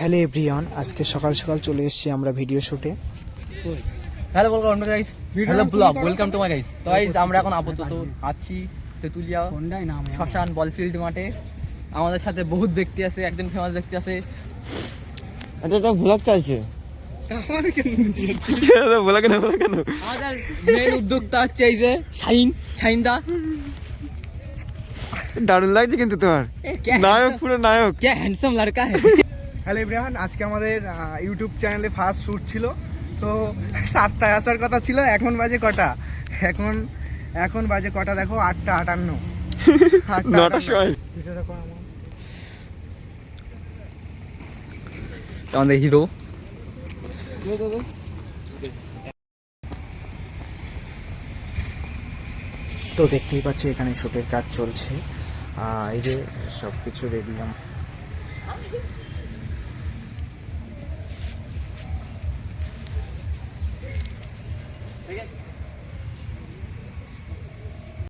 Hello everyone, আজকে সকাল সকাল চলে এসেছি আমরা ভিডিও শুটে। Hello welcome to guys, hello vlog, welcome to my guys. তো গাইস আমরা এখন আপাতত আছি তেতুলিয়া শ্মশান বলফিল্ড মাঠে। আমাদের সাথে বহুত ব্যক্তি আছে, একজন ফেমাস ব্যক্তি আছে। এটা তো ব্লগ চলছে। আমাদের মেন উদ্যোক্তা হচ্ছে এই যে শাহিন দা। দারুণ লাগছে কিন্তু তোমার, নায়ক পুরো নায়ক। কে হ্যান্ডসাম লড়কা है। হ্যালো এভরিওয়ান, আজকে আমাদের ইউটিউব চ্যানেলে ফার্স্ট শ্যুট ছিল। তো 7টায় আসার কথা ছিল, এখন বাজে কটা? এখন বাজে কটা দেখো, 8:58। 9টার সময় আমাদের হিরো। তো দেখতেই পাচ্ছি এখানে শুটের কাজ চলছে। এই যে সব কিছু রেডি।